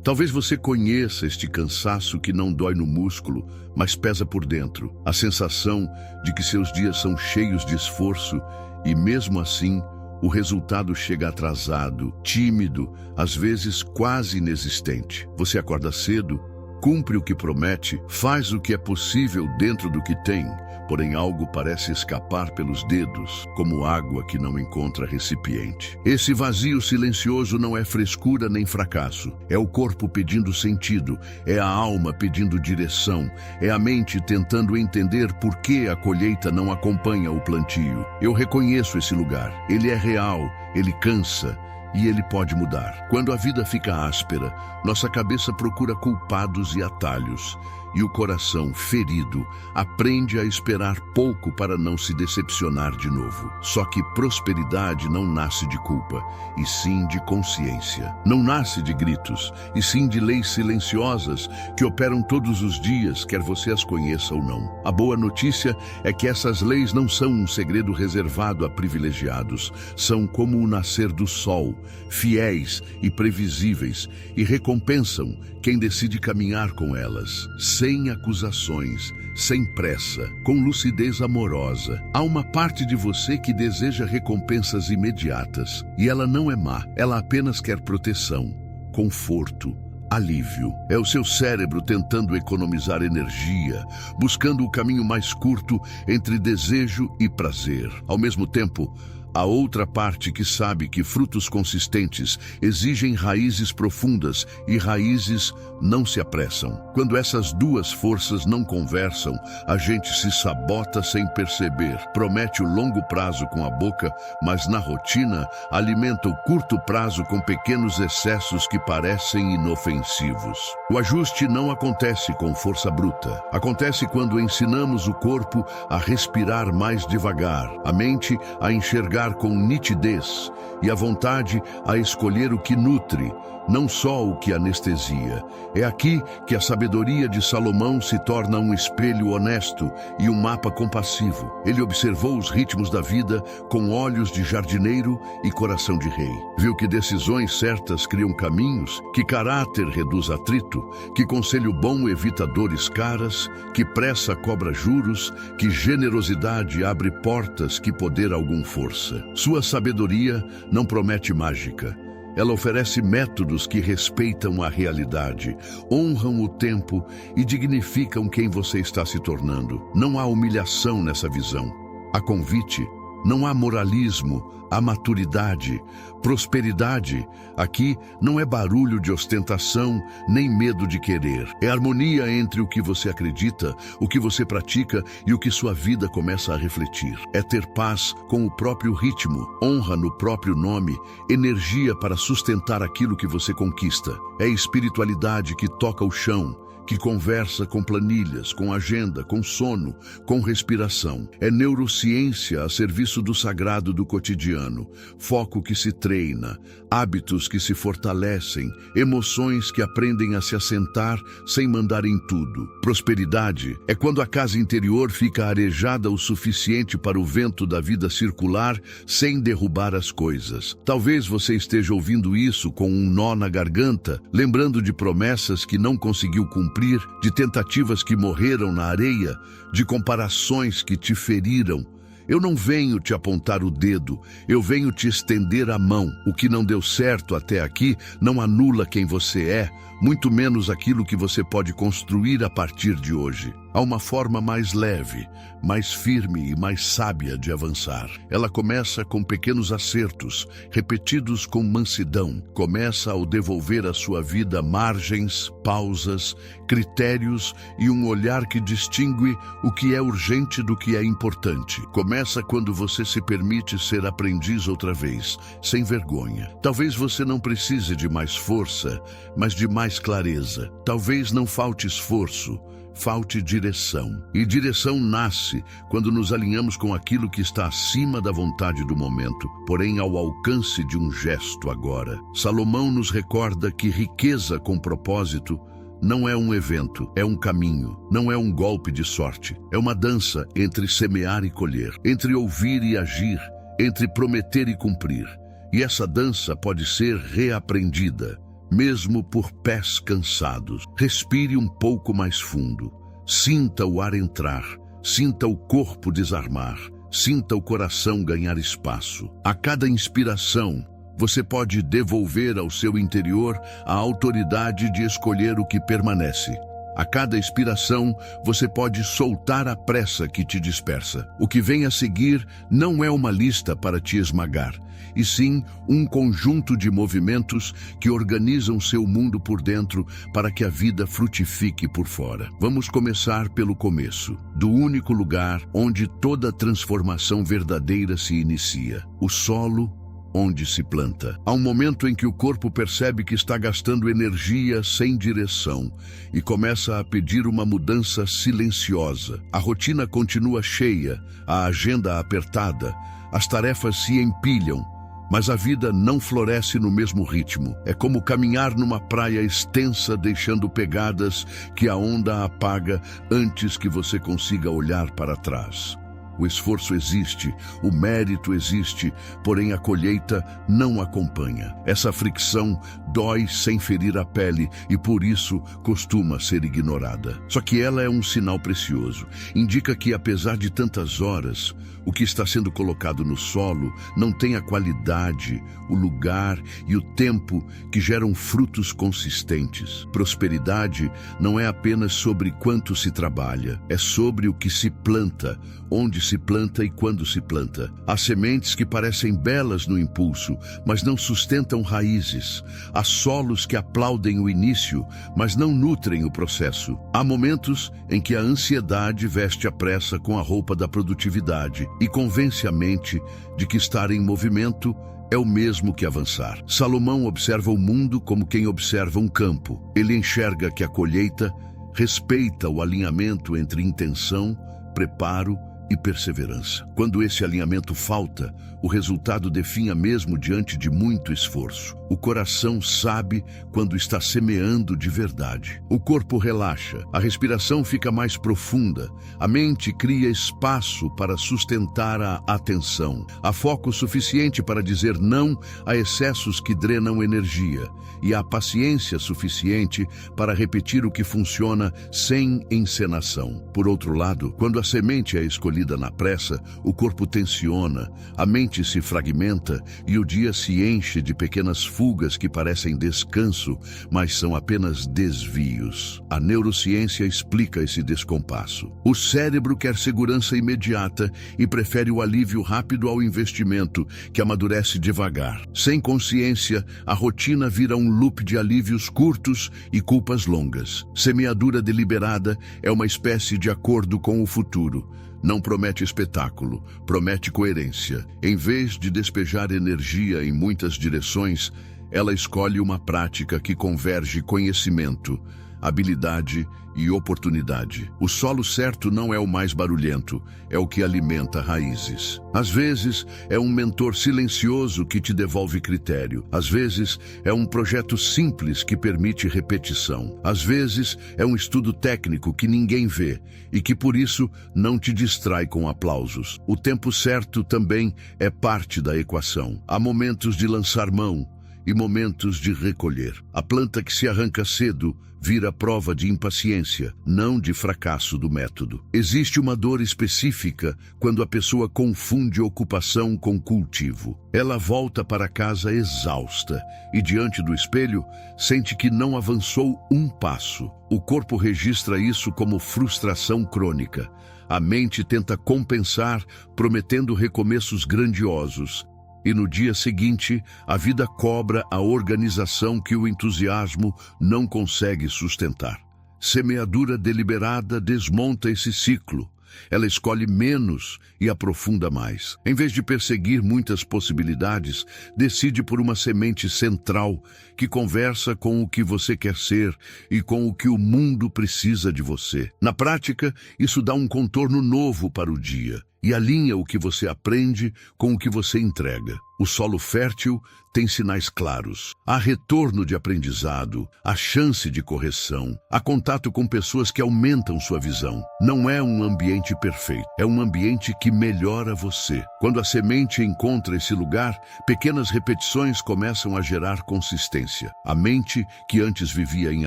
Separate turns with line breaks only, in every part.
Talvez você conheça este cansaço que não dói no músculo, mas pesa por dentro. A sensação de que seus dias são cheios de esforço e, mesmo assim, o resultado chega atrasado, tímido, às vezes quase inexistente. Você acorda cedo, cumpre o que promete, faz o que é possível dentro do que tem, porém algo parece escapar pelos dedos, como água que não encontra recipiente. Esse vazio silencioso não é frescura nem fracasso. É o corpo pedindo sentido, é a alma pedindo direção, é a mente tentando entender por que a colheita não acompanha o plantio. Eu reconheço esse lugar. Ele é real, ele cansa, e ele pode mudar. Quando a vida fica áspera, nossa cabeça procura culpados e atalhos, e o coração, ferido, aprende a esperar pouco para não se decepcionar de novo. Só que prosperidade não nasce de culpa, e sim de consciência. Não nasce de gritos, e sim de leis silenciosas que operam todos os dias, quer você as conheça ou não. A boa notícia é que essas leis não são um segredo reservado a privilegiados. São como o nascer do sol, fiéis e previsíveis, e recompensam quem decide caminhar com elas, sem acusações, sem pressa, com lucidez amorosa. Há uma parte de você que deseja recompensas imediatas, e ela não é má, ela apenas quer proteção, conforto, alívio. É o seu cérebro tentando economizar energia, buscando o caminho mais curto entre desejo e prazer. Ao mesmo tempo, a outra parte que sabe que frutos consistentes exigem raízes profundas e raízes não se apressam. Quando essas duas forças não conversam, a gente se sabota sem perceber. Promete o longo prazo com a boca, mas na rotina alimenta o curto prazo com pequenos excessos que parecem inofensivos. O ajuste não acontece com força bruta. Acontece quando ensinamos o corpo a respirar mais devagar, a mente a enxergar com nitidez e a vontade a escolher o que nutre, não só o que anestesia. É aqui que a sabedoria de Salomão se torna um espelho honesto e um mapa compassivo. Ele observou os ritmos da vida com olhos de jardineiro e coração de rei. Viu que decisões certas criam caminhos, que caráter reduz atrito, que conselho bom evita dores caras, que pressa cobra juros, que generosidade abre portas que poder algum força. Sua sabedoria não promete mágica. Ela oferece métodos que respeitam a realidade, honram o tempo e dignificam quem você está se tornando. Não há humilhação nessa visão. Há convite. Não há moralismo, há maturidade. Prosperidade, aqui, não é barulho de ostentação, nem medo de querer. É harmonia entre o que você acredita, o que você pratica e o que sua vida começa a refletir. É ter paz com o próprio ritmo, honra no próprio nome, energia para sustentar aquilo que você conquista. É espiritualidade que toca o chão, que conversa com planilhas, com agenda, com sono, com respiração. É neurociência a serviço do sagrado do cotidiano, foco que se treina, hábitos que se fortalecem, emoções que aprendem a se assentar sem mandar em tudo. Prosperidade é quando a casa interior fica arejada o suficiente para o vento da vida circular sem derrubar as coisas. Talvez você esteja ouvindo isso com um nó na garganta, lembrando de promessas que não conseguiu cumprir, de tentativas que morreram na areia, de comparações que te feriram. Eu não venho te apontar o dedo, eu venho te estender a mão. O que não deu certo até aqui não anula quem você é, muito menos aquilo que você pode construir a partir de hoje. Há uma forma mais leve, mais firme e mais sábia de avançar. Ela começa com pequenos acertos, repetidos com mansidão. Começa ao devolver à sua vida margens, pausas, critérios e um olhar que distingue o que é urgente do que é importante. Começa quando você se permite ser aprendiz outra vez, sem vergonha. Talvez você não precise de mais força, mas de mais clareza. Talvez não falte esforço, falte direção. E direção nasce quando nos alinhamos com aquilo que está acima da vontade do momento, porém ao alcance de um gesto agora. Salomão nos recorda que riqueza com propósito não é um evento, é um caminho, não é um golpe de sorte. É uma dança entre semear e colher, entre ouvir e agir, entre prometer e cumprir. E essa dança pode ser reaprendida, mesmo por pés cansados. Respire um pouco mais fundo. Sinta o ar entrar, sinta o corpo desarmar, sinta o coração ganhar espaço. A cada inspiração, você pode devolver ao seu interior a autoridade de escolher o que permanece. A cada expiração, você pode soltar a pressa que te dispersa. O que vem a seguir não é uma lista para te esmagar, e sim um conjunto de movimentos que organizam seu mundo por dentro para que a vida frutifique por fora. Vamos começar pelo começo, do único lugar onde toda transformação verdadeira se inicia: o solo onde se planta. Há um momento em que o corpo percebe que está gastando energia sem direção e começa a pedir uma mudança silenciosa. A rotina continua cheia, a agenda apertada, as tarefas se empilham, mas a vida não floresce no mesmo ritmo. É como caminhar numa praia extensa, deixando pegadas que a onda apaga antes que você consiga olhar para trás. O esforço existe, o mérito existe, porém a colheita não acompanha. Essa fricção dói sem ferir a pele e por isso costuma ser ignorada. Só que ela é um sinal precioso. Indica que, apesar de tantas horas, o que está sendo colocado no solo não tem a qualidade, o lugar e o tempo que geram frutos consistentes. Prosperidade não é apenas sobre quanto se trabalha, é sobre o que se planta, onde se planta e quando se planta. Há sementes que parecem belas no impulso, mas não sustentam raízes. Há solos que aplaudem o início, mas não nutrem o processo. Há momentos em que a ansiedade veste a pressa com a roupa da produtividade e convence a mente de que estar em movimento é o mesmo que avançar. Salomão observa o mundo como quem observa um campo. Ele enxerga que a colheita respeita o alinhamento entre intenção, preparo e perseverança. Quando esse alinhamento falta, o resultado definha mesmo diante de muito esforço. O coração sabe quando está semeando de verdade. O corpo relaxa, a respiração fica mais profunda, a mente cria espaço para sustentar a atenção. Há foco suficiente para dizer não a excessos que drenam energia, e há paciência suficiente para repetir o que funciona sem encenação. Por outro lado, quando a semente é escolhida na pressa, o corpo tensiona, a mente se fragmenta e o dia se enche de pequenas fugas que parecem descanso, mas são apenas desvios. A neurociência explica esse descompasso. O cérebro quer segurança imediata e prefere o alívio rápido ao investimento, que amadurece devagar. Sem consciência, a rotina vira um loop de alívios curtos e culpas longas. Semeadura deliberada é uma espécie de acordo com o futuro. Não promete espetáculo, promete coerência. Em vez de despejar energia em muitas direções, ela escolhe uma prática que converge conhecimento, habilidade e oportunidade. O solo certo não é o mais barulhento, é o que alimenta raízes. Às vezes, é um mentor silencioso que te devolve critério. Às vezes, é um projeto simples que permite repetição. Às vezes, é um estudo técnico que ninguém vê e que, por isso, não te distrai com aplausos. O tempo certo também é parte da equação. Há momentos de lançar mão e momentos de recolher. A planta que se arranca cedo vira prova de impaciência, não de fracasso do método. Existe uma dor específica quando a pessoa confunde ocupação com cultivo. Ela volta para casa exausta e, diante do espelho, sente que não avançou um passo. O corpo registra isso como frustração crônica. A mente tenta compensar, prometendo recomeços grandiosos. E no dia seguinte, a vida cobra a organização que o entusiasmo não consegue sustentar. Semeadura deliberada desmonta esse ciclo. Ela escolhe menos e aprofunda mais. Em vez de perseguir muitas possibilidades, decide por uma semente central que conversa com o que você quer ser e com o que o mundo precisa de você. Na prática, isso dá um contorno novo para o dia e alinha o que você aprende com o que você entrega. O solo fértil tem sinais claros. Há retorno de aprendizado, há chance de correção, há contato com pessoas que aumentam sua visão. Não é um ambiente perfeito, é um ambiente que melhora você. Quando a semente encontra esse lugar, pequenas repetições começam a gerar consistência. A mente, que antes vivia em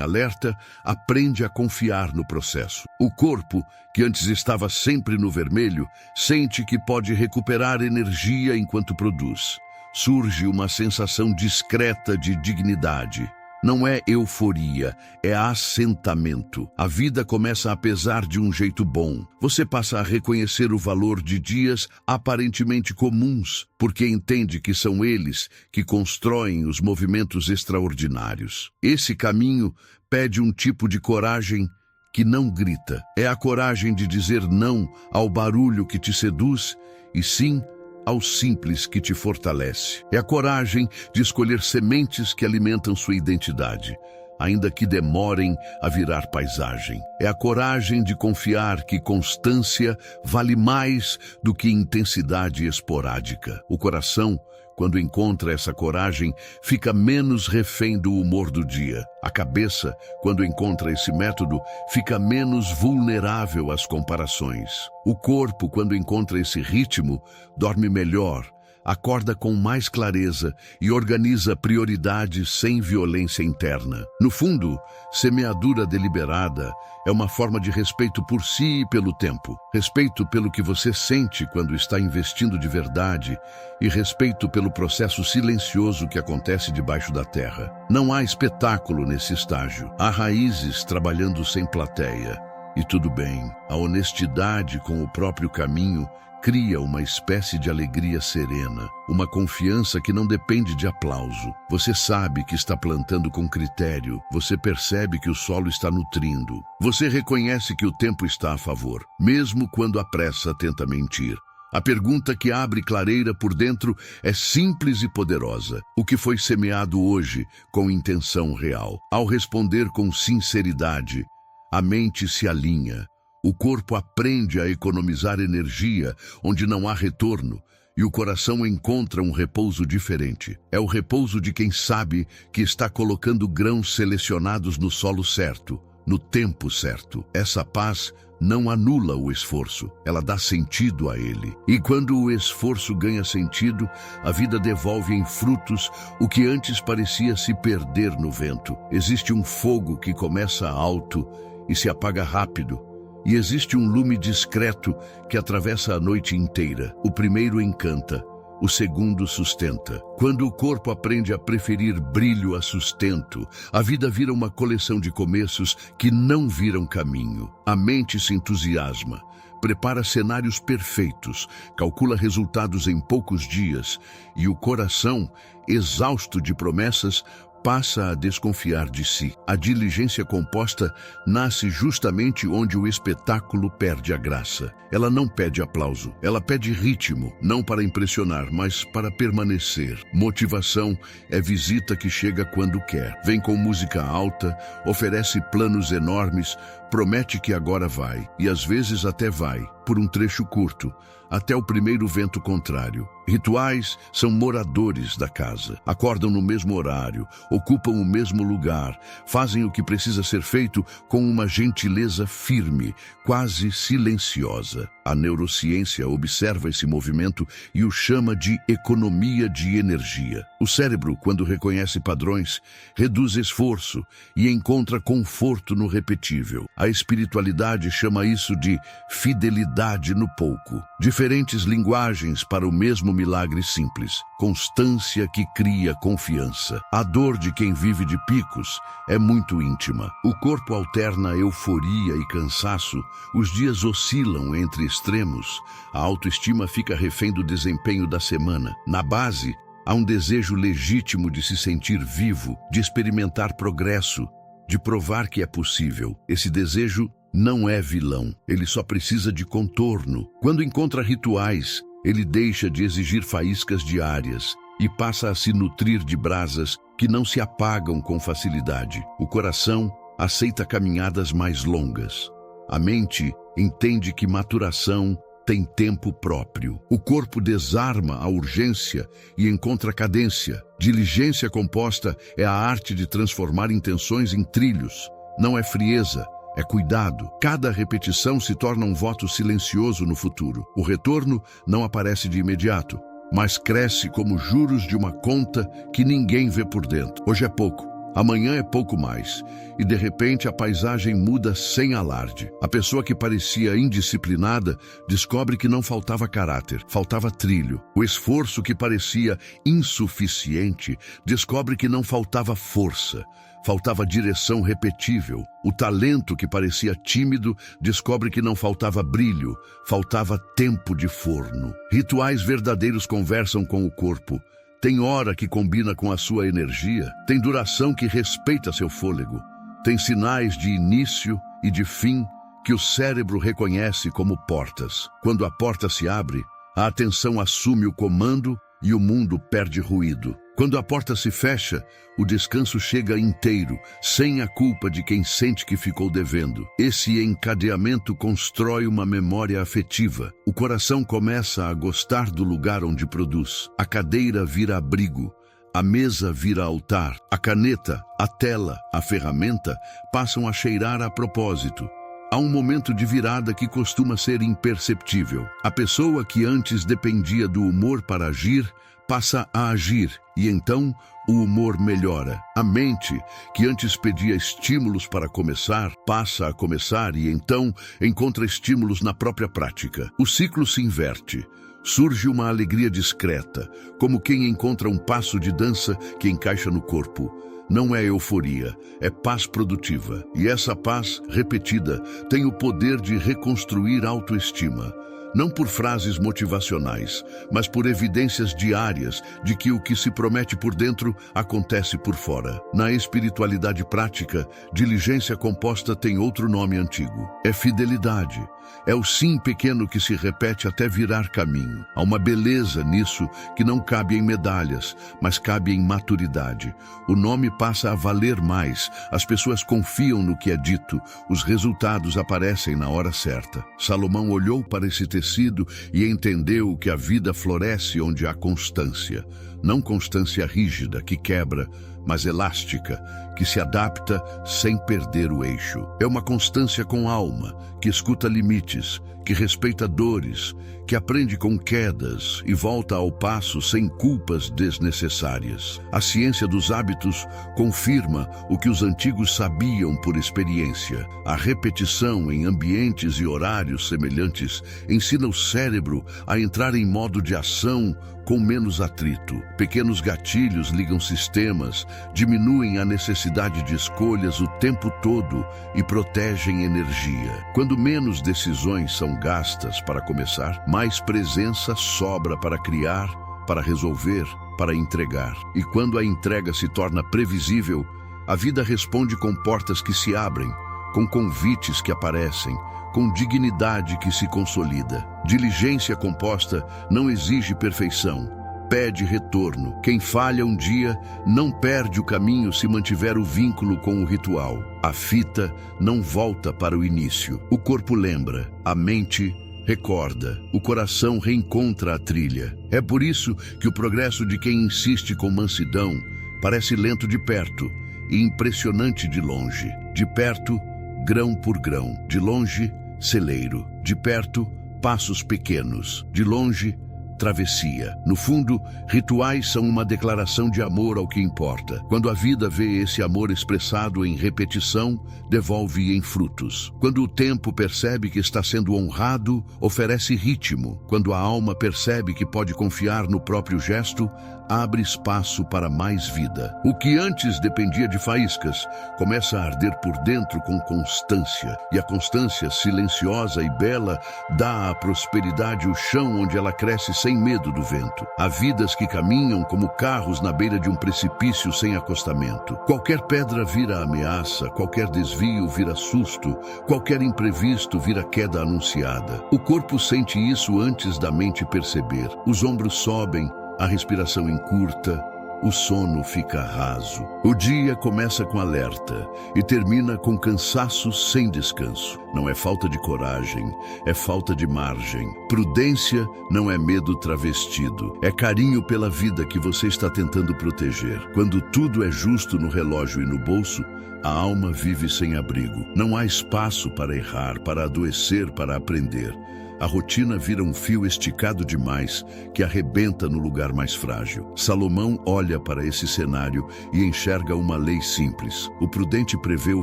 alerta, aprende a confiar no processo. O corpo, que antes estava sempre no vermelho, sente que pode recuperar energia enquanto produz. Surge uma sensação discreta de dignidade. Não é euforia, é assentamento. A vida começa a pesar de um jeito bom. Você passa a reconhecer o valor de dias aparentemente comuns, porque entende que são eles que constroem os movimentos extraordinários. Esse caminho pede um tipo de coragem que não grita. É a coragem de dizer não ao barulho que te seduz e sim ao simples que te fortalece. É a coragem de escolher sementes que alimentam sua identidade, ainda que demorem a virar paisagem. É a coragem de confiar que constância vale mais do que intensidade esporádica. O coração, quando encontra essa coragem, fica menos refém do humor do dia. A cabeça, quando encontra esse método, fica menos vulnerável às comparações. O corpo, quando encontra esse ritmo, dorme melhor, acorda com mais clareza e organiza prioridades sem violência interna. No fundo, semeadura deliberada é uma forma de respeito por si e pelo tempo. Respeito pelo que você sente quando está investindo de verdade e respeito pelo processo silencioso que acontece debaixo da terra. Não há espetáculo nesse estágio. Há raízes trabalhando sem plateia. E tudo bem, a honestidade com o próprio caminho cria uma espécie de alegria serena, uma confiança que não depende de aplauso. Você sabe que está plantando com critério, você percebe que o solo está nutrindo, você reconhece que o tempo está a favor, mesmo quando a pressa tenta mentir. A pergunta que abre clareira por dentro é simples e poderosa. O que foi semeado hoje com intenção real? Ao responder com sinceridade, a mente se alinha. O corpo aprende a economizar energia onde não há retorno e o coração encontra um repouso diferente. É o repouso de quem sabe que está colocando grãos selecionados no solo certo, no tempo certo. Essa paz não anula o esforço, ela dá sentido a ele. E quando o esforço ganha sentido, a vida devolve em frutos o que antes parecia se perder no vento. Existe um fogo que começa alto e se apaga rápido. E existe um lume discreto que atravessa a noite inteira. O primeiro encanta, o segundo sustenta. Quando o corpo aprende a preferir brilho a sustento, a vida vira uma coleção de começos que não viram caminho. A mente se entusiasma, prepara cenários perfeitos, calcula resultados em poucos dias, e o coração, exausto de promessas, passa a desconfiar de si. A diligência composta nasce justamente onde o espetáculo perde a graça. Ela não pede aplauso, ela pede ritmo, não para impressionar, mas para permanecer. Motivação é visita que chega quando quer. Vem com música alta, oferece planos enormes, promete que agora vai, e às vezes até vai, por um trecho curto, até o primeiro vento contrário. Rituais são moradores da casa. Acordam no mesmo horário, ocupam o mesmo lugar, fazem o que precisa ser feito com uma gentileza firme, quase silenciosa. A neurociência observa esse movimento e o chama de economia de energia. O cérebro, quando reconhece padrões, reduz esforço e encontra conforto no repetível. A espiritualidade chama isso de fidelidade no pouco. Diferentes linguagens para o mesmo milagre simples. Constância que cria confiança. A dor de quem vive de picos é muito íntima. O corpo alterna euforia e cansaço. Os dias oscilam entre extremos. A autoestima fica refém do desempenho da semana. Na base, há um desejo legítimo de se sentir vivo, de experimentar progresso, de provar que é possível. Esse desejo não é vilão, ele só precisa de contorno. Quando encontra rituais, ele deixa de exigir faíscas diárias e passa a se nutrir de brasas que não se apagam com facilidade. O coração aceita caminhadas mais longas. A mente entende que maturação tem tempo próprio. O corpo desarma a urgência e encontra cadência. Diligência composta é a arte de transformar intenções em trilhos. Não é frieza, é cuidado. Cada repetição se torna um voto silencioso no futuro. O retorno não aparece de imediato, mas cresce como juros de uma conta que ninguém vê por dentro. Hoje é pouco, amanhã é pouco mais, e de repente a paisagem muda sem alarde. A pessoa que parecia indisciplinada descobre que não faltava caráter, faltava trilho. O esforço que parecia insuficiente descobre que não faltava força, faltava direção repetível. O talento que parecia tímido descobre que não faltava brilho, faltava tempo de forno. Rituais verdadeiros conversam com o corpo. Tem hora que combina com a sua energia, tem duração que respeita seu fôlego, tem sinais de início e de fim que o cérebro reconhece como portas. Quando a porta se abre, a atenção assume o comando e o mundo perde ruído. Quando a porta se fecha, o descanso chega inteiro, sem a culpa de quem sente que ficou devendo. Esse encadeamento constrói uma memória afetiva. O coração começa a gostar do lugar onde produz. A cadeira vira abrigo, a mesa vira altar, a caneta, a tela, a ferramenta passam a cheirar a propósito. Há um momento de virada que costuma ser imperceptível. A pessoa que antes dependia do humor para agir, passa a agir, e então o humor melhora. A mente, que antes pedia estímulos para começar, passa a começar e então encontra estímulos na própria prática. O ciclo se inverte. Surge uma alegria discreta, como quem encontra um passo de dança que encaixa no corpo. Não é euforia, é paz produtiva. E essa paz, repetida, tem o poder de reconstruir autoestima. Não por frases motivacionais, mas por evidências diárias de que o que se promete por dentro acontece por fora. Na espiritualidade prática, diligência composta tem outro nome antigo. É fidelidade. É o sim pequeno que se repete até virar caminho. Há uma beleza nisso que não cabe em medalhas, mas cabe em maturidade. O nome passa a valer mais, as pessoas confiam no que é dito, os resultados aparecem na hora certa. Salomão olhou para esse tecido e entendeu que a vida floresce onde há constância. Não constância rígida, que quebra, mas elástica, que se adapta sem perder o eixo. É uma constância com alma, que escuta limites, que respeita dores, que aprende com quedas e volta ao passo sem culpas desnecessárias. A ciência dos hábitos confirma o que os antigos sabiam por experiência. A repetição em ambientes e horários semelhantes ensina o cérebro a entrar em modo de ação com menos atrito. Pequenos gatilhos ligam sistemas, diminuem a necessidade de escolhas o tempo todo e protegem energia. Quando menos decisões são gastas para começar, mais presença sobra para criar, para resolver, para entregar. E quando a entrega se torna previsível, a vida responde com portas que se abrem, com convites que aparecem, com dignidade que se consolida. Diligência composta não exige perfeição, pede retorno. Quem falha um dia não perde o caminho se mantiver o vínculo com o ritual. A fita não volta para o início. O corpo lembra, a mente recorda, o coração reencontra a trilha. É por isso que o progresso de quem insiste com mansidão parece lento de perto e impressionante de longe. De perto, grão por grão. De longe, celeiro. De perto, passos pequenos. De longe, travessia. No fundo, rituais são uma declaração de amor ao que importa. Quando a vida vê esse amor expressado em repetição, devolve em frutos. Quando o tempo percebe que está sendo honrado, oferece ritmo. Quando a alma percebe que pode confiar no próprio gesto, abre espaço para mais vida. O que antes dependia de faíscas começa a arder por dentro com constância. E a constância, silenciosa e bela, dá à prosperidade o chão onde ela cresce sem medo do vento. Há vidas que caminham como carros na beira de um precipício sem acostamento. Qualquer pedra vira ameaça, qualquer desvio vira susto, qualquer imprevisto vira queda anunciada. O corpo sente isso antes da mente perceber. Os ombros sobem, a respiração encurta, o sono fica raso. O dia começa com alerta e termina com cansaço sem descanso. Não é falta de coragem, é falta de margem. Prudência não é medo travestido, é carinho pela vida que você está tentando proteger. Quando tudo é justo no relógio e no bolso, a alma vive sem abrigo. Não há espaço para errar, para adoecer, para aprender. A rotina vira um fio esticado demais que arrebenta no lugar mais frágil. Salomão olha para esse cenário e enxerga uma lei simples. O prudente prevê o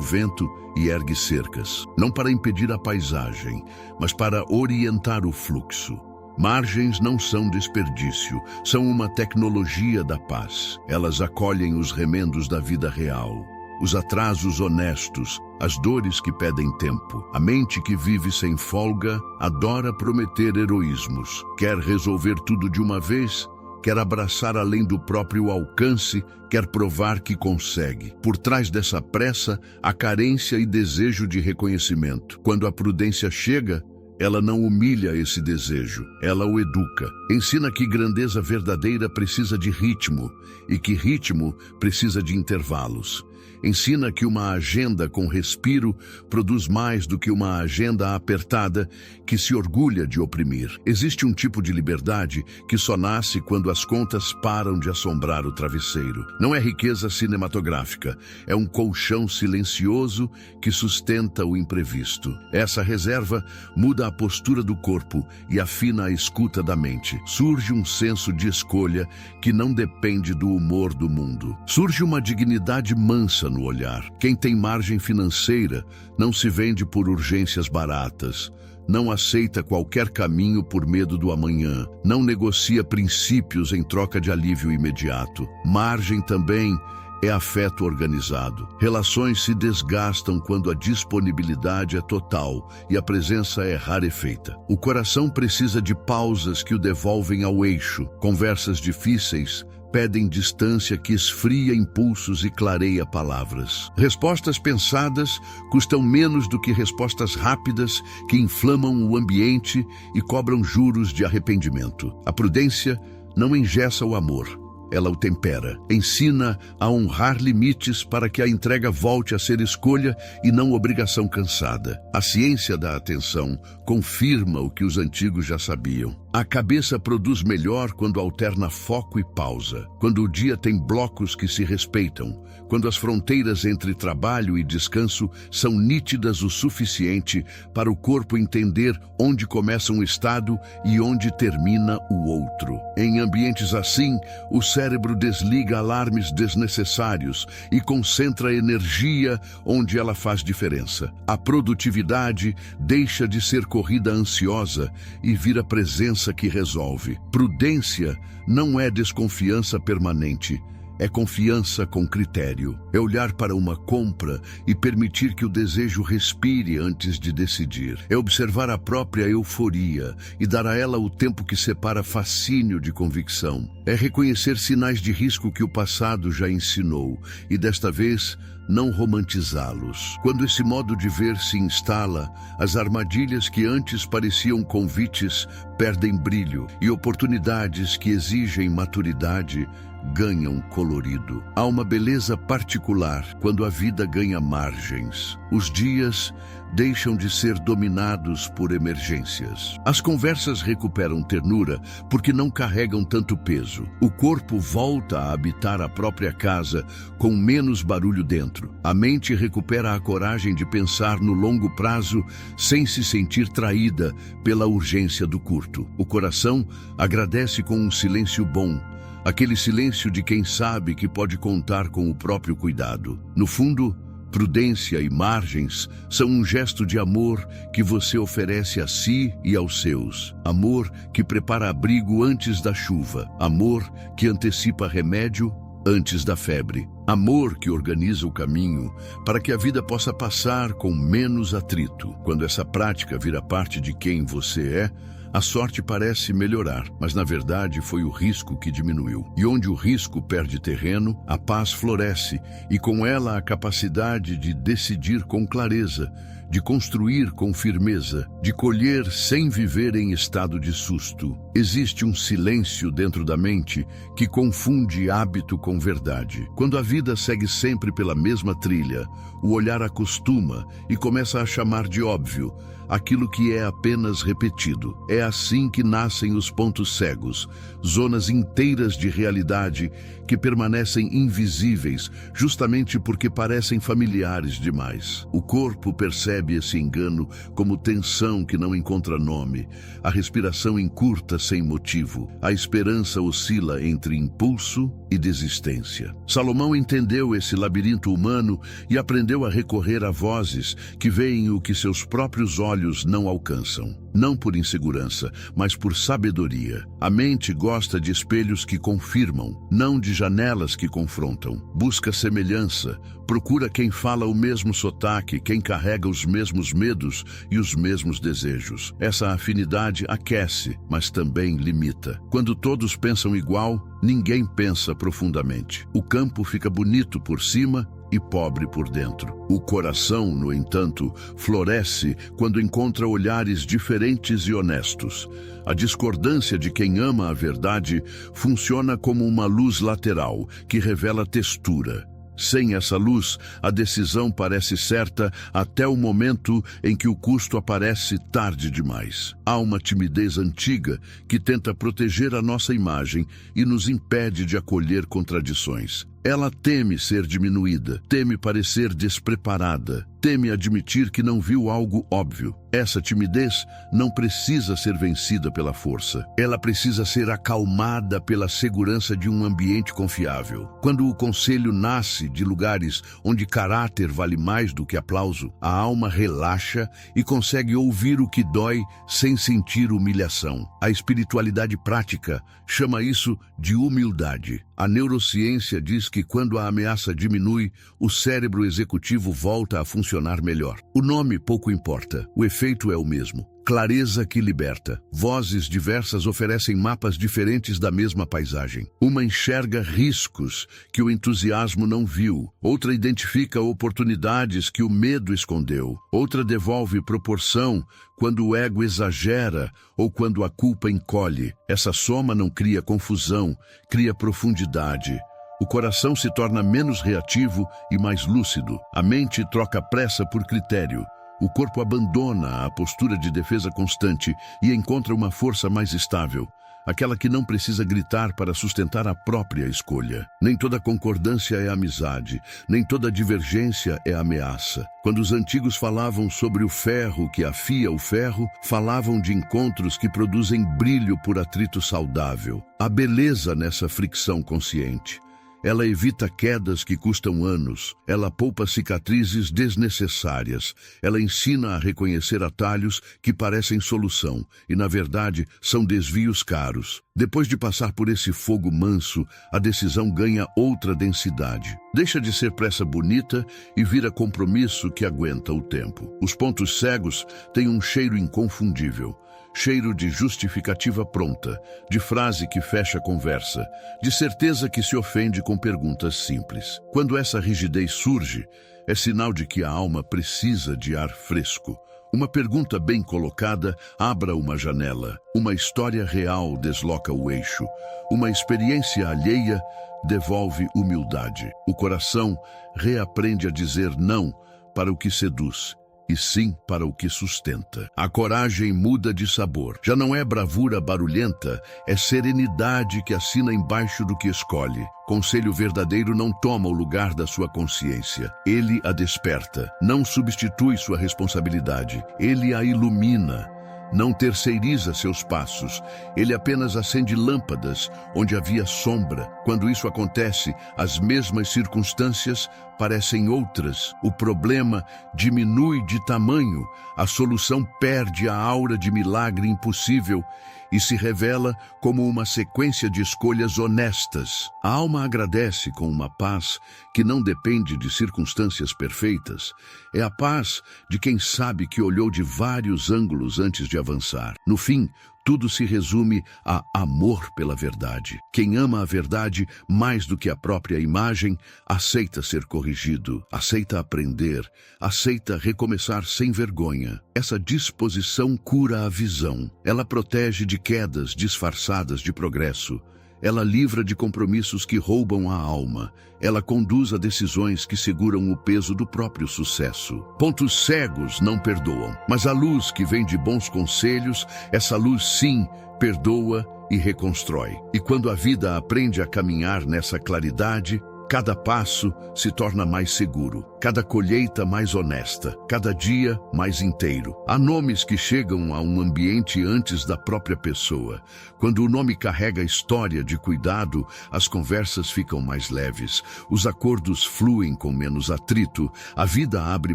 vento e ergue cercas, não para impedir a paisagem, mas para orientar o fluxo. Margens não são desperdício, são uma tecnologia da paz. Elas acolhem os remendos da vida real, os atrasos honestos, as dores que pedem tempo. A mente que vive sem folga adora prometer heroísmos. Quer resolver tudo de uma vez, quer abraçar além do próprio alcance, quer provar que consegue. Por trás dessa pressa, há carência e desejo de reconhecimento. Quando a prudência chega, ela não humilha esse desejo, ela o educa. Ensina que grandeza verdadeira precisa de ritmo e que ritmo precisa de intervalos. Ensina que uma agenda com respiro produz mais do que uma agenda apertada que se orgulha de oprimir. Existe um tipo de liberdade que só nasce quando as contas param de assombrar o travesseiro. Não é riqueza cinematográfica, é um colchão silencioso que sustenta o imprevisto. Essa reserva muda a postura do corpo e afina a escuta da mente. Surge um senso de escolha que não depende do humor do mundo. Surge uma dignidade mansa no olhar. Quem tem margem financeira não se vende por urgências baratas, não aceita qualquer caminho por medo do amanhã, não negocia princípios em troca de alívio imediato. Margem também é afeto organizado. Relações se desgastam quando a disponibilidade é total e a presença é rarefeita. O coração precisa de pausas que o devolvem ao eixo. Conversas difíceis pedem distância que esfria impulsos e clareia palavras. Respostas pensadas custam menos do que respostas rápidas que inflamam o ambiente e cobram juros de arrependimento. A prudência não engessa o amor, ela o tempera. Ensina a honrar limites para que a entrega volte a ser escolha e não obrigação cansada. A ciência da atenção confirma o que os antigos já sabiam. A cabeça produz melhor quando alterna foco e pausa, quando o dia tem blocos que se respeitam, quando as fronteiras entre trabalho e descanso são nítidas o suficiente para o corpo entender onde começa um estado e onde termina o outro. Em ambientes assim, o cérebro desliga alarmes desnecessários e concentra energia onde ela faz diferença. A produtividade deixa de ser corrida ansiosa e vira presença que resolve. Prudência não é desconfiança permanente, é confiança com critério. É olhar para uma compra e permitir que o desejo respire antes de decidir. É observar a própria euforia e dar a ela o tempo que separa fascínio de convicção. É reconhecer sinais de risco que o passado já ensinou e, desta vez, não romantizá-los. Quando esse modo de ver se instala, as armadilhas que antes pareciam convites perdem brilho e oportunidades que exigem maturidade ganham colorido. Há uma beleza particular quando a vida ganha margens. Os dias deixam de ser dominados por emergências. As conversas recuperam ternura porque não carregam tanto peso. O corpo volta a habitar a própria casa com menos barulho dentro. A mente recupera a coragem de pensar no longo prazo sem se sentir traída pela urgência do curto. O coração agradece com um silêncio bom, aquele silêncio de quem sabe que pode contar com o próprio cuidado. No fundo, prudência e margens são um gesto de amor que você oferece a si e aos seus. Amor que prepara abrigo antes da chuva. Amor que antecipa remédio antes da febre. Amor que organiza o caminho para que a vida possa passar com menos atrito. Quando essa prática vira parte de quem você é, a sorte parece melhorar, mas na verdade foi o risco que diminuiu. E onde o risco perde terreno, a paz floresce, e com ela a capacidade de decidir com clareza, de construir com firmeza, de colher sem viver em estado de susto. Existe um silêncio dentro da mente que confunde hábito com verdade. Quando a vida segue sempre pela mesma trilha, o olhar acostuma e começa a chamar de óbvio aquilo que é apenas repetido. É assim que nascem os pontos cegos, zonas inteiras de realidade que permanecem invisíveis justamente porque parecem familiares demais. O corpo percebe esse engano como tensão que não encontra nome, a respiração encurta sem motivo, a esperança oscila entre impulso e desistência. Salomão entendeu esse labirinto humano e aprendeu a recorrer a vozes que veem o que seus próprios olhos não alcançam. Não por insegurança, mas por sabedoria. A mente gosta de espelhos que confirmam, não de janelas que confrontam. Busca semelhança, procura quem fala o mesmo sotaque, quem carrega os mesmos medos e os mesmos desejos. Essa afinidade aquece, mas também limita. Quando todos pensam igual, ninguém pensa profundamente. O campo fica bonito por cima e pobre por dentro. O coração, no entanto, floresce quando encontra olhares diferentes e honestos. A discordância de quem ama a verdade funciona como uma luz lateral que revela textura. Sem essa luz, a decisão parece certa até o momento em que o custo aparece tarde demais. Há uma timidez antiga que tenta proteger a nossa imagem e nos impede de acolher contradições. Ela teme ser diminuída, teme parecer despreparada, teme admitir que não viu algo óbvio. Essa timidez não precisa ser vencida pela força. Ela precisa ser acalmada pela segurança de um ambiente confiável. Quando o conselho nasce de lugares onde caráter vale mais do que aplauso, a alma relaxa e consegue ouvir o que dói sem sentir humilhação. A espiritualidade prática chama isso de humildade. A neurociência diz que quando a ameaça diminui, o cérebro executivo volta a funcionar melhor. O nome pouco importa, o efeito é o mesmo. Clareza que liberta. Vozes diversas oferecem mapas diferentes da mesma paisagem. Uma enxerga riscos que o entusiasmo não viu. Outra identifica oportunidades que o medo escondeu. Outra devolve proporção quando o ego exagera ou quando a culpa encolhe. Essa soma não cria confusão, cria profundidade. O coração se torna menos reativo e mais lúcido. A mente troca pressa por critério. O corpo abandona a postura de defesa constante e encontra uma força mais estável, aquela que não precisa gritar para sustentar a própria escolha. Nem toda concordância é amizade, nem toda divergência é ameaça. Quando os antigos falavam sobre o ferro que afia o ferro, falavam de encontros que produzem brilho por atrito saudável. Há beleza nessa fricção consciente. Ela evita quedas que custam anos, ela poupa cicatrizes desnecessárias, ela ensina a reconhecer atalhos que parecem solução e, na verdade, são desvios caros. Depois de passar por esse fogo manso, a decisão ganha outra densidade. Deixa de ser pressa bonita e vira compromisso que aguenta o tempo. Os pontos cegos têm um cheiro inconfundível. Cheiro de justificativa pronta, de frase que fecha a conversa, de certeza que se ofende com perguntas simples. Quando essa rigidez surge, é sinal de que a alma precisa de ar fresco. Uma pergunta bem colocada abra uma janela. Uma história real desloca o eixo. Uma experiência alheia devolve humildade. O coração reaprende a dizer não para o que seduz e sim para o que sustenta. A coragem muda de sabor. Já não é bravura barulhenta, é serenidade que assina embaixo do que escolhe. Conselho verdadeiro não toma o lugar da sua consciência. Ele a desperta, não substitui sua responsabilidade. Ele a ilumina. Não terceiriza seus passos, ele apenas acende lâmpadas onde havia sombra. Quando isso acontece, as mesmas circunstâncias parecem outras. O problema diminui de tamanho, a solução perde a aura de milagre impossível e se revela como uma sequência de escolhas honestas. A alma agradece com uma paz que não depende de circunstâncias perfeitas. É a paz de quem sabe que olhou de vários ângulos antes de avançar. No fim, tudo se resume a amor pela verdade. Quem ama a verdade mais do que a própria imagem, aceita ser corrigido, aceita aprender, aceita recomeçar sem vergonha. Essa disposição cura a visão. Ela protege de quedas disfarçadas de progresso. Ela livra de compromissos que roubam a alma. Ela conduz a decisões que seguram o peso do próprio sucesso. Pontos cegos não perdoam, mas a luz que vem de bons conselhos, essa luz sim, perdoa e reconstrói. E quando a vida aprende a caminhar nessa claridade, cada passo se torna mais seguro, cada colheita mais honesta, cada dia mais inteiro. Há nomes que chegam a um ambiente antes da própria pessoa. Quando o nome carrega história de cuidado, as conversas ficam mais leves, os acordos fluem com menos atrito, a vida abre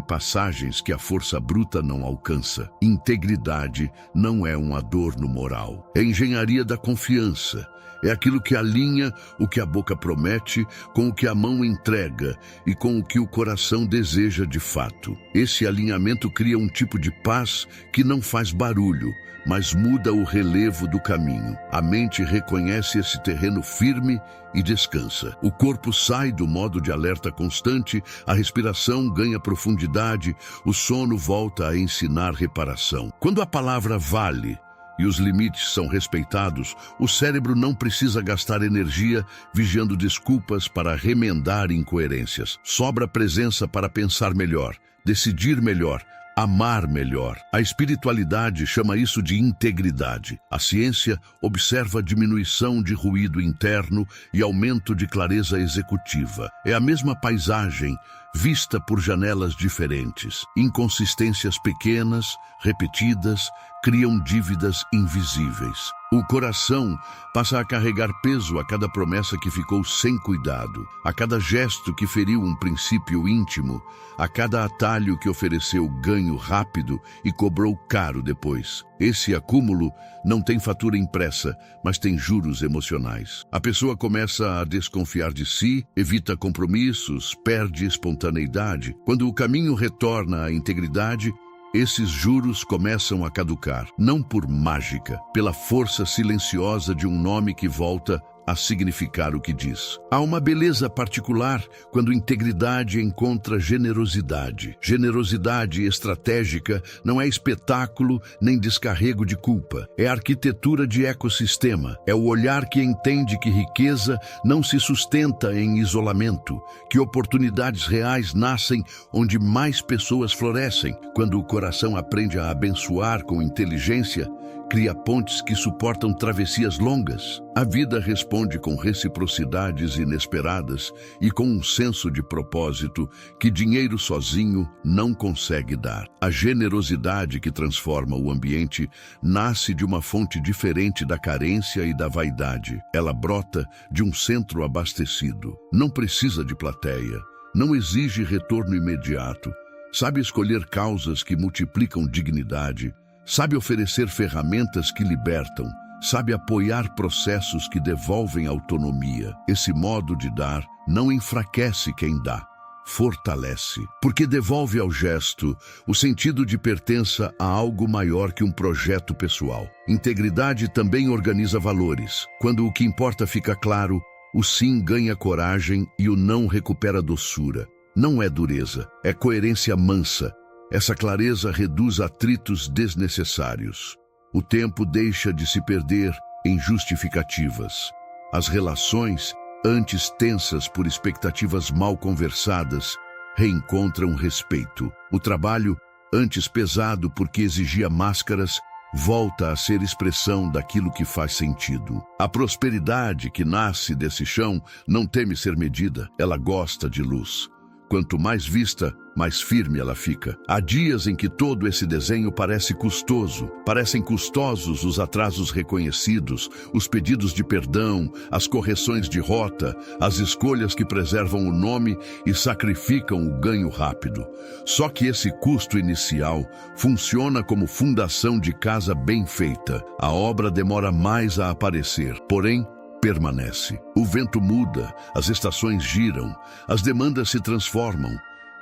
passagens que a força bruta não alcança. Integridade não é um adorno moral, é engenharia da confiança. É aquilo que alinha o que a boca promete com o que a mão entrega e com o que o coração deseja de fato. Esse alinhamento cria um tipo de paz que não faz barulho, mas muda o relevo do caminho. A mente reconhece esse terreno firme e descansa. O corpo sai do modo de alerta constante, a respiração ganha profundidade, o sono volta a ensinar reparação. Quando a palavra vale e os limites são respeitados, o cérebro não precisa gastar energia vigiando desculpas para remendar incoerências. Sobra presença para pensar melhor, decidir melhor, amar melhor. A espiritualidade chama isso de integridade. A ciência observa a diminuição de ruído interno e aumento de clareza executiva. É a mesma paisagem, vista por janelas diferentes. Inconsistências pequenas, repetidas, criam dívidas invisíveis. O coração passa a carregar peso a cada promessa que ficou sem cuidado, a cada gesto que feriu um princípio íntimo, a cada atalho que ofereceu ganho rápido e cobrou caro depois. Esse acúmulo não tem fatura impressa, mas tem juros emocionais. A pessoa começa a desconfiar de si, evita compromissos, perde espontaneidade. Quando o caminho retorna à integridade, esses juros começam a caducar, não por mágica, pela força silenciosa de um nome que volta a significar o que diz. Há uma beleza particular quando integridade encontra generosidade. Generosidade estratégica não é espetáculo nem descarrego de culpa. É arquitetura de ecossistema. É o olhar que entende que riqueza não se sustenta em isolamento, que oportunidades reais nascem onde mais pessoas florescem. Quando o coração aprende a abençoar com inteligência, cria pontes que suportam travessias longas. A vida responde com reciprocidades inesperadas e com um senso de propósito que dinheiro sozinho não consegue dar. A generosidade que transforma o ambiente nasce de uma fonte diferente da carência e da vaidade. Ela brota de um centro abastecido. Não precisa de plateia, não exige retorno imediato. Sabe escolher causas que multiplicam dignidade. Sabe oferecer ferramentas que libertam, sabe apoiar processos que devolvem autonomia. Esse modo de dar não enfraquece quem dá, fortalece, porque devolve ao gesto o sentido de pertença a algo maior que um projeto pessoal. Integridade também organiza valores. Quando o que importa fica claro, o sim ganha coragem e o não recupera doçura. Não é dureza, é coerência mansa. Essa clareza reduz atritos desnecessários. O tempo deixa de se perder em justificativas. As relações, antes tensas por expectativas mal conversadas, reencontram respeito. O trabalho, antes pesado porque exigia máscaras, volta a ser expressão daquilo que faz sentido. A prosperidade que nasce desse chão não teme ser medida, ela gosta de luz. Quanto mais vista, mais firme ela fica. Há dias em que todo esse desenho parece custoso. Parecem custosos os atrasos reconhecidos, os pedidos de perdão, as correções de rota, as escolhas que preservam o nome e sacrificam o ganho rápido. Só que esse custo inicial funciona como fundação de casa bem feita. A obra demora mais a aparecer, porém, permanece. O vento muda, as estações giram, as demandas se transformam,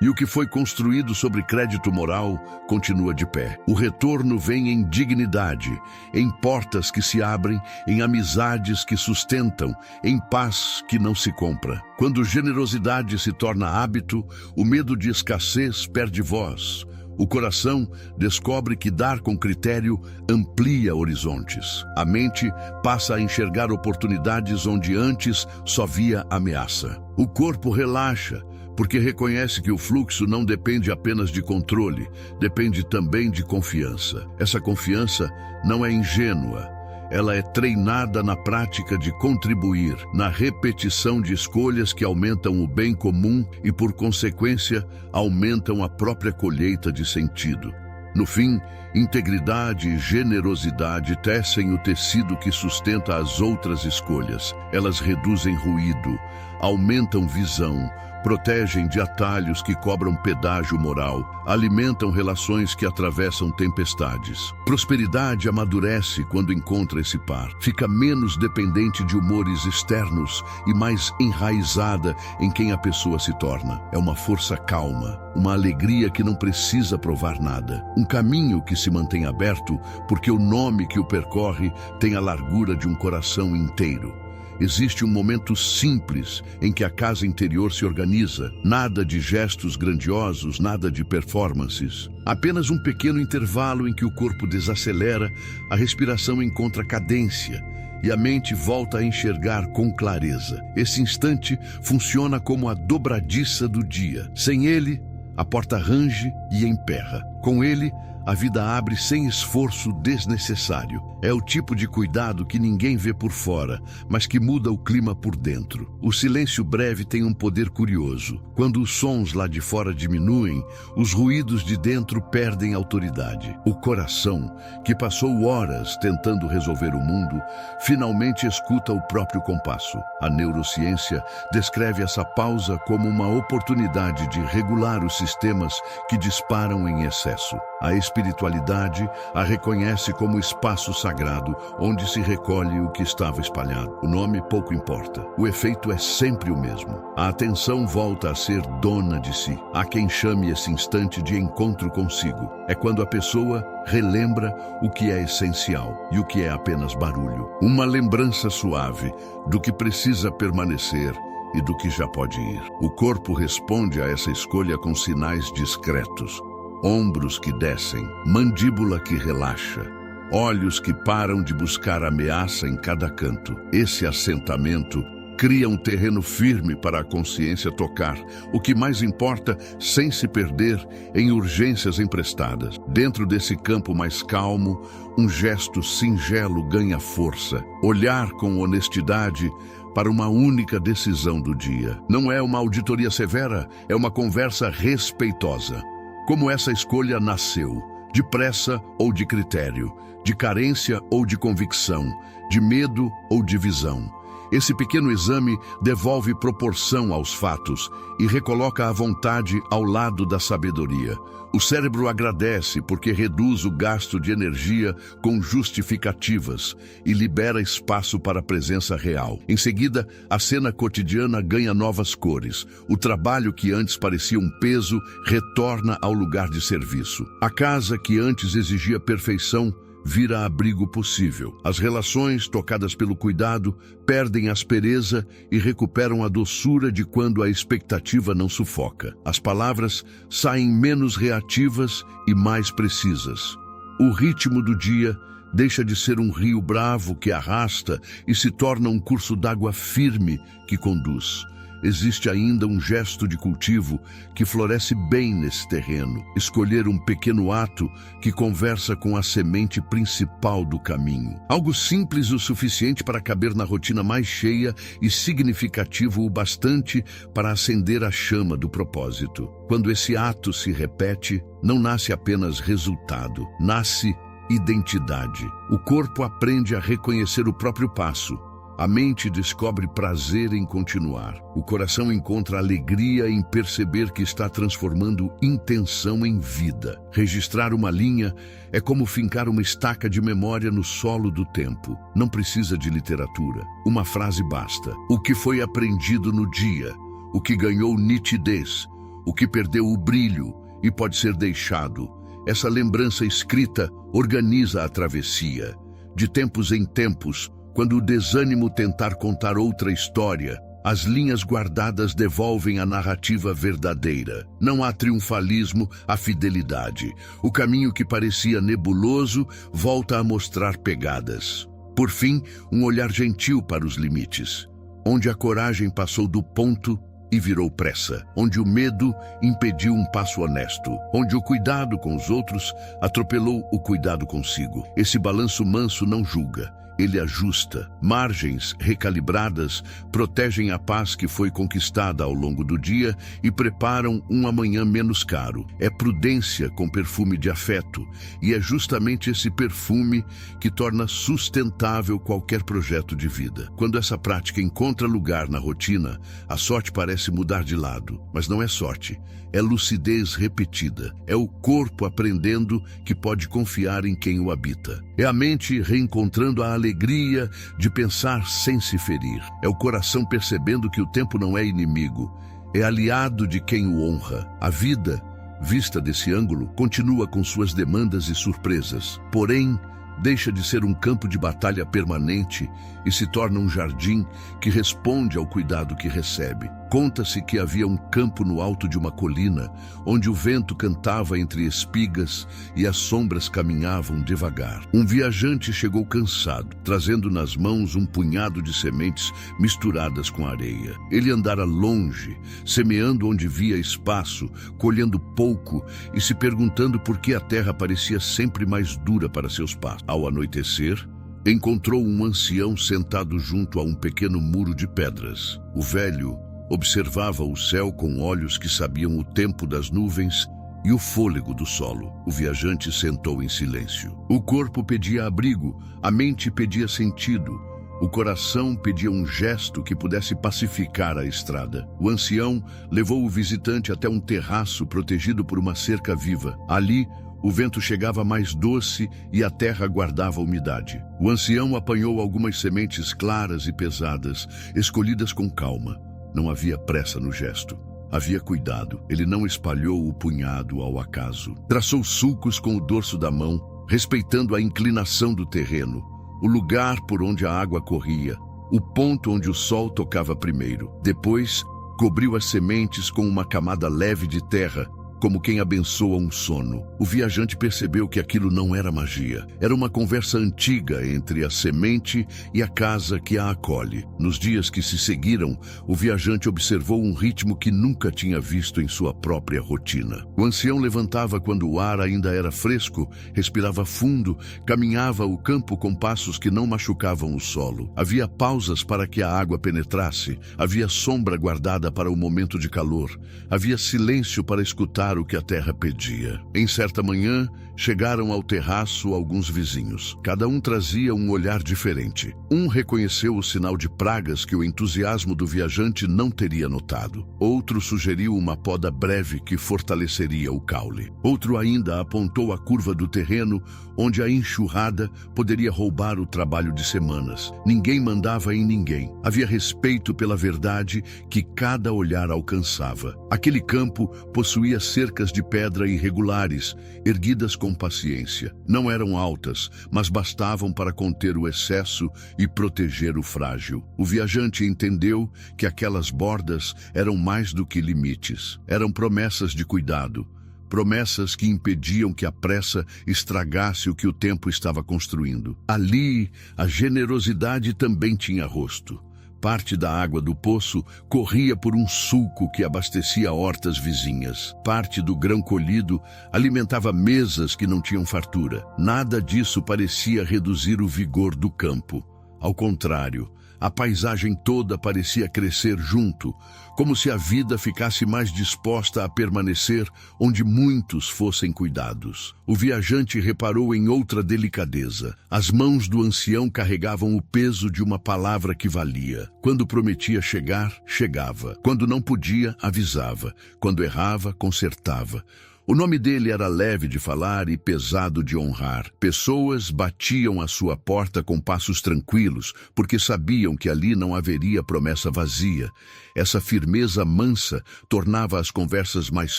E o que foi construído sobre crédito moral continua de pé. O retorno vem em dignidade, em portas que se abrem, em amizades que sustentam, em paz que não se compra. Quando generosidade se torna hábito, o medo de escassez perde voz. O coração descobre que dar com critério amplia horizontes. A mente passa a enxergar oportunidades onde antes só via ameaça. O corpo relaxa, porque reconhece que o fluxo não depende apenas de controle, depende também de confiança. Essa confiança não é ingênua. Ela é treinada na prática de contribuir, na repetição de escolhas que aumentam o bem comum e, por consequência, aumentam a própria colheita de sentido. No fim, integridade e generosidade tecem o tecido que sustenta as outras escolhas. Elas reduzem ruído, aumentam visão, protegem de atalhos que cobram pedágio moral, alimentam relações que atravessam tempestades. Prosperidade amadurece quando encontra esse par. Fica menos dependente de humores externos e mais enraizada em quem a pessoa se torna. É uma força calma, uma alegria que não precisa provar nada. Um caminho que se mantém aberto porque o nome que o percorre tem a largura de um coração inteiro. Existe um momento simples em que a casa interior se organiza. Nada de gestos grandiosos, nada de performances. Apenas um pequeno intervalo em que o corpo desacelera, a respiração encontra cadência e a mente volta a enxergar com clareza. Esse instante funciona como a dobradiça do dia. Sem ele, a porta range e emperra. Com ele, a vida abre sem esforço desnecessário. É o tipo de cuidado que ninguém vê por fora, mas que muda o clima por dentro. O silêncio breve tem um poder curioso. Quando os sons lá de fora diminuem, os ruídos de dentro perdem autoridade. O coração, que passou horas tentando resolver o mundo, finalmente escuta o próprio compasso. A neurociência descreve essa pausa como uma oportunidade de regular os sistemas que disparam em excesso. A espiritualidade a reconhece como espaço sagrado, onde se recolhe o que estava espalhado. O nome pouco importa. O efeito é sempre o mesmo. A atenção volta a ser dona de si. Há quem chame esse instante de encontro consigo. É quando a pessoa relembra o que é essencial e o que é apenas barulho. Uma lembrança suave do que precisa permanecer e do que já pode ir. O corpo responde a essa escolha com sinais discretos. Ombros que descem, mandíbula que relaxa, olhos que param de buscar ameaça em cada canto. Esse assentamento cria um terreno firme para a consciência tocar, o que mais importa sem se perder em urgências emprestadas. Dentro desse campo mais calmo, um gesto singelo ganha força. Olhar com honestidade para uma única decisão do dia. Não é uma auditoria severa, é uma conversa respeitosa. Como essa escolha nasceu? De pressa ou de critério? De carência ou de convicção? De medo ou de visão? Esse pequeno exame devolve proporção aos fatos e recoloca a vontade ao lado da sabedoria. O cérebro agradece porque reduz o gasto de energia com justificativas e libera espaço para a presença real. Em seguida, a cena cotidiana ganha novas cores. O trabalho que antes parecia um peso retorna ao lugar de serviço. A casa que antes exigia perfeição vira abrigo possível. As relações, tocadas pelo cuidado, perdem a aspereza e recuperam a doçura de quando a expectativa não sufoca. As palavras saem menos reativas e mais precisas. O ritmo do dia deixa de ser um rio bravo que arrasta e se torna um curso d'água firme que conduz. Existe ainda um gesto de cultivo que floresce bem nesse terreno. Escolher um pequeno ato que conversa com a semente principal do caminho. Algo simples o suficiente para caber na rotina mais cheia e significativo o bastante para acender a chama do propósito. Quando esse ato se repete, não nasce apenas resultado, nasce identidade. O corpo aprende a reconhecer o próprio passo. A mente descobre prazer em continuar. O coração encontra alegria em perceber que está transformando intenção em vida. Registrar uma linha é como fincar uma estaca de memória no solo do tempo. Não precisa de literatura. Uma frase basta. O que foi aprendido no dia, o que ganhou nitidez, o que perdeu o brilho e pode ser deixado. Essa lembrança escrita organiza a travessia. De tempos em tempos, quando o desânimo tentar contar outra história, as linhas guardadas devolvem a narrativa verdadeira. Não há triunfalismo, há fidelidade. O caminho que parecia nebuloso volta a mostrar pegadas. Por fim, um olhar gentil para os limites, onde a coragem passou do ponto e virou pressa, onde o medo impediu um passo honesto, onde o cuidado com os outros atropelou o cuidado consigo. Esse balanço manso não julga, ele ajusta. Margens recalibradas protegem a paz que foi conquistada ao longo do dia e preparam um amanhã menos caro. É prudência com perfume de afeto, e é justamente esse perfume que torna sustentável qualquer projeto de vida. Quando essa prática encontra lugar na rotina, a sorte parece mudar de lado, mas não é sorte. É lucidez repetida. É o corpo aprendendo que pode confiar em quem o habita. É a mente reencontrando a alegria de pensar sem se ferir. É o coração percebendo que o tempo não é inimigo, é aliado de quem o honra. A vida, vista desse ângulo, continua com suas demandas e surpresas. Porém, deixa de ser um campo de batalha permanente e se torna um jardim que responde ao cuidado que recebe. Conta-se que havia um campo no alto de uma colina, onde o vento cantava entre espigas e as sombras caminhavam devagar. Um viajante chegou cansado, trazendo nas mãos um punhado de sementes misturadas com areia. Ele andara longe, semeando onde via espaço, colhendo pouco e se perguntando por que a terra parecia sempre mais dura para seus passos. Ao anoitecer, encontrou um ancião sentado junto a um pequeno muro de pedras. O velho observava o céu com olhos que sabiam o tempo das nuvens e o fôlego do solo. O viajante sentou em silêncio. O corpo pedia abrigo, a mente pedia sentido, o coração pedia um gesto que pudesse pacificar a estrada. O ancião levou o visitante até um terraço protegido por uma cerca viva. Ali, o vento chegava mais doce e a terra guardava umidade. O ancião apanhou algumas sementes claras e pesadas, escolhidas com calma. Não havia pressa no gesto. Havia cuidado. Ele não espalhou o punhado ao acaso. Traçou sulcos com o dorso da mão, respeitando a inclinação do terreno, o lugar por onde a água corria, o ponto onde o sol tocava primeiro. Depois, cobriu as sementes com uma camada leve de terra, como quem abençoa um sono. O viajante percebeu que aquilo não era magia. Era uma conversa antiga entre a semente e a casa que a acolhe. Nos dias que se seguiram, o viajante observou um ritmo que nunca tinha visto em sua própria rotina. O ancião levantava quando o ar ainda era fresco, respirava fundo, caminhava o campo com passos que não machucavam o solo. Havia pausas para que a água penetrasse, havia sombra guardada para o momento de calor, havia silêncio para escutar o que a terra pedia. Em certa manhã, chegaram ao terraço alguns vizinhos. Cada um trazia um olhar diferente. Um reconheceu o sinal de pragas que o entusiasmo do viajante não teria notado. Outro sugeriu uma poda breve que fortaleceria o caule. Outro ainda apontou a curva do terreno, onde a enxurrada poderia roubar o trabalho de semanas. Ninguém mandava em ninguém. Havia respeito pela verdade que cada olhar alcançava. Aquele campo possuía cercas de pedra irregulares, erguidas com paciência. Não eram altas, mas bastavam para conter o excesso e proteger o frágil. O viajante entendeu que aquelas bordas eram mais do que limites. Eram promessas de cuidado, promessas que impediam que a pressa estragasse o que o tempo estava construindo. Ali, a generosidade também tinha rosto. Parte da água do poço corria por um sulco que abastecia hortas vizinhas. Parte do grão colhido alimentava mesas que não tinham fartura. Nada disso parecia reduzir o vigor do campo. Ao contrário, a paisagem toda parecia crescer junto, como se a vida ficasse mais disposta a permanecer onde muitos fossem cuidados. O viajante reparou em outra delicadeza. As mãos do ancião carregavam o peso de uma palavra que valia. Quando prometia chegar, chegava. Quando não podia, avisava. Quando errava, consertava. O nome dele era leve de falar e pesado de honrar. Pessoas batiam à sua porta com passos tranquilos, porque sabiam que ali não haveria promessa vazia. Essa firmeza mansa tornava as conversas mais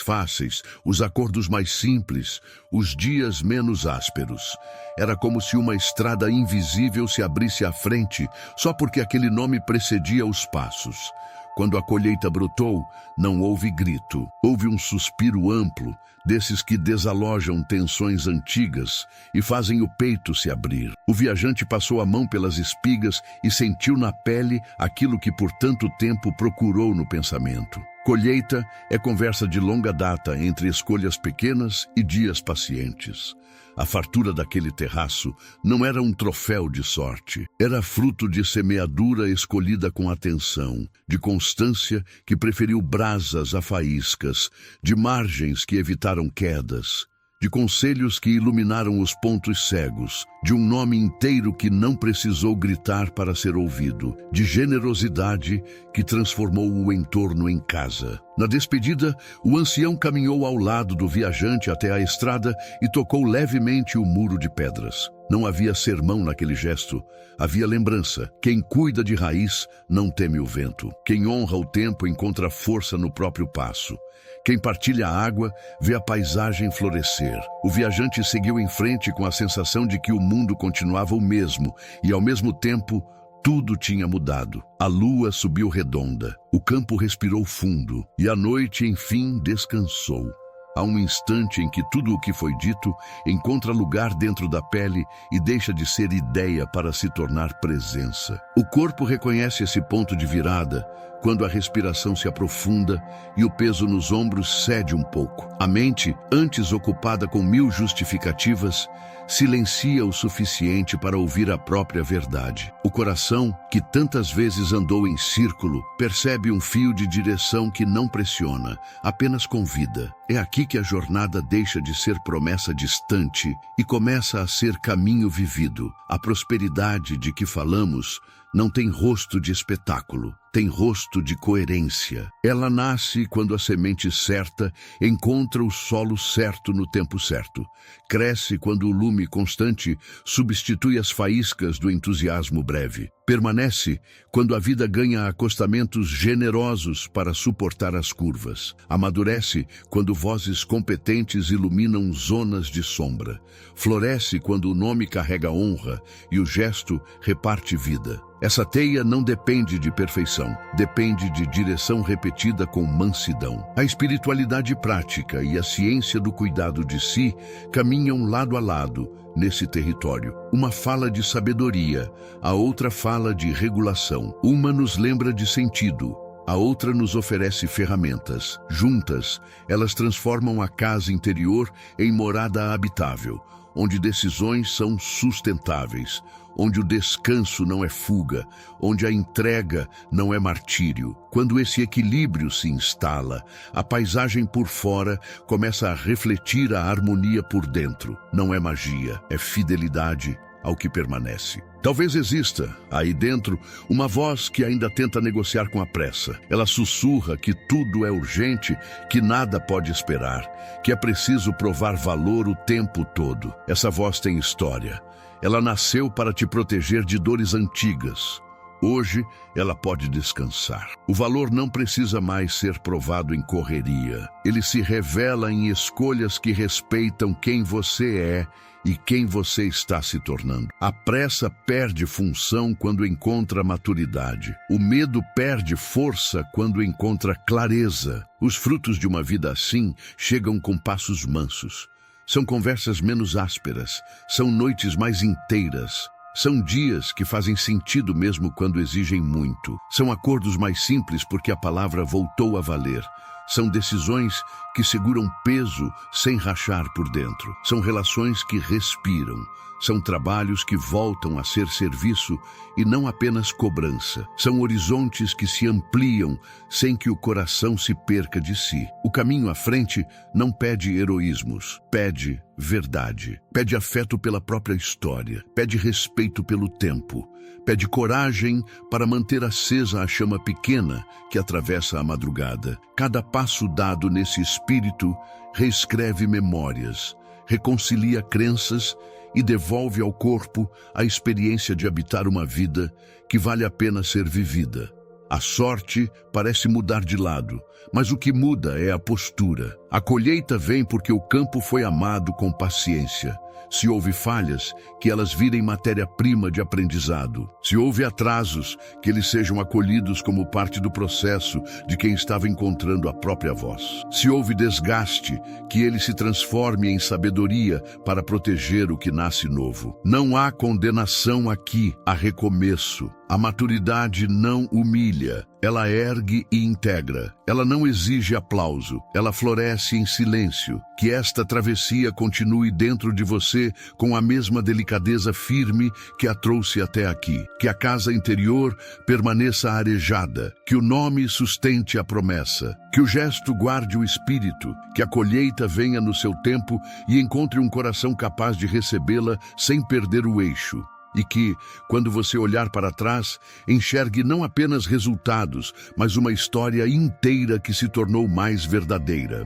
fáceis, os acordos mais simples, os dias menos ásperos. Era como se uma estrada invisível se abrisse à frente, só porque aquele nome precedia os passos. Quando a colheita brotou, não houve grito. Houve um suspiro amplo, desses que desalojam tensões antigas e fazem o peito se abrir. O viajante passou a mão pelas espigas e sentiu na pele aquilo que por tanto tempo procurou no pensamento. Colheita é conversa de longa data entre escolhas pequenas e dias pacientes. A fartura daquele terraço não era um troféu de sorte. Era fruto de semeadura escolhida com atenção, de constância que preferiu brasas a faíscas, de margens que evitaram quedas, de conselhos que iluminaram os pontos cegos, de um nome inteiro que não precisou gritar para ser ouvido, de generosidade que transformou o entorno em casa. Na despedida, o ancião caminhou ao lado do viajante até a estrada e tocou levemente o muro de pedras. Não havia sermão naquele gesto, havia lembrança. Quem cuida de raiz não teme o vento. Quem honra o tempo encontra força no próprio passo. Quem partilha a água vê a paisagem florescer. O viajante seguiu em frente com a sensação de que o mundo continuava o mesmo e, ao mesmo tempo, tudo tinha mudado. A lua subiu redonda, o campo respirou fundo e a noite, enfim, descansou. Há um instante em que tudo o que foi dito encontra lugar dentro da pele e deixa de ser ideia para se tornar presença. O corpo reconhece esse ponto de virada quando a respiração se aprofunda e o peso nos ombros cede um pouco. A mente, antes ocupada com 1000 justificativas, silencia o suficiente para ouvir a própria verdade. O coração, que tantas vezes andou em círculo, percebe um fio de direção que não pressiona, apenas convida. É aqui que a jornada deixa de ser promessa distante e começa a ser caminho vivido. A prosperidade de que falamos não tem rosto de espetáculo, tem rosto de coerência. Ela nasce quando a semente certa encontra o solo certo no tempo certo. Cresce quando o lume constante substitui as faíscas do entusiasmo breve. Permanece quando a vida ganha acostamentos generosos para suportar as curvas. Amadurece quando vozes competentes iluminam zonas de sombra. Floresce quando o nome carrega honra e o gesto reparte vida. Essa teia não depende de perfeição, depende de direção repetida com mansidão. A espiritualidade prática e a ciência do cuidado de si caminham lado a lado nesse território. Uma fala de sabedoria, a outra fala de regulação. Uma nos lembra de sentido, a outra nos oferece ferramentas. Juntas, elas transformam a casa interior em morada habitável, onde decisões são sustentáveis, onde o descanso não é fuga, onde a entrega não é martírio. Quando esse equilíbrio se instala, a paisagem por fora começa a refletir a harmonia por dentro. Não é magia, é fidelidade ao que permanece. Talvez exista, aí dentro, uma voz que ainda tenta negociar com a pressa. Ela sussurra que tudo é urgente, que nada pode esperar, que é preciso provar valor o tempo todo. Essa voz tem história. Ela nasceu para te proteger de dores antigas. Hoje, ela pode descansar. O valor não precisa mais ser provado em correria. Ele se revela em escolhas que respeitam quem você é e quem você está se tornando. A pressa perde função quando encontra maturidade. O medo perde força quando encontra clareza. Os frutos de uma vida assim chegam com passos mansos. São conversas menos ásperas, são noites mais inteiras, são dias que fazem sentido mesmo quando exigem muito. São acordos mais simples porque a palavra voltou a valer. São decisões que seguram peso sem rachar por dentro. São relações que respiram. São trabalhos que voltam a ser serviço e não apenas cobrança. São horizontes que se ampliam sem que o coração se perca de si. O caminho à frente não pede heroísmos, pede verdade. Pede afeto pela própria história, pede respeito pelo tempo, pede coragem para manter acesa a chama pequena que atravessa a madrugada. Cada passo dado nesse espírito reescreve memórias, reconcilia crenças e devolve ao corpo a experiência de habitar uma vida que vale a pena ser vivida. A sorte parece mudar de lado, mas o que muda é a postura. A colheita vem porque o campo foi amado com paciência. Se houve falhas, que elas virem matéria-prima de aprendizado. Se houve atrasos, que eles sejam acolhidos como parte do processo de quem estava encontrando a própria voz. Se houve desgaste, que ele se transforme em sabedoria para proteger o que nasce novo. Não há condenação aqui, há recomeço. A maturidade não humilha, ela ergue e integra. Ela não exige aplauso, ela floresce em silêncio. Que esta travessia continue dentro de você com a mesma delicadeza firme que a trouxe até aqui. Que a casa interior permaneça arejada, que o nome sustente a promessa, que o gesto guarde o espírito, que a colheita venha no seu tempo e encontre um coração capaz de recebê-la sem perder o eixo. E que, quando você olhar para trás, enxergue não apenas resultados, mas uma história inteira que se tornou mais verdadeira.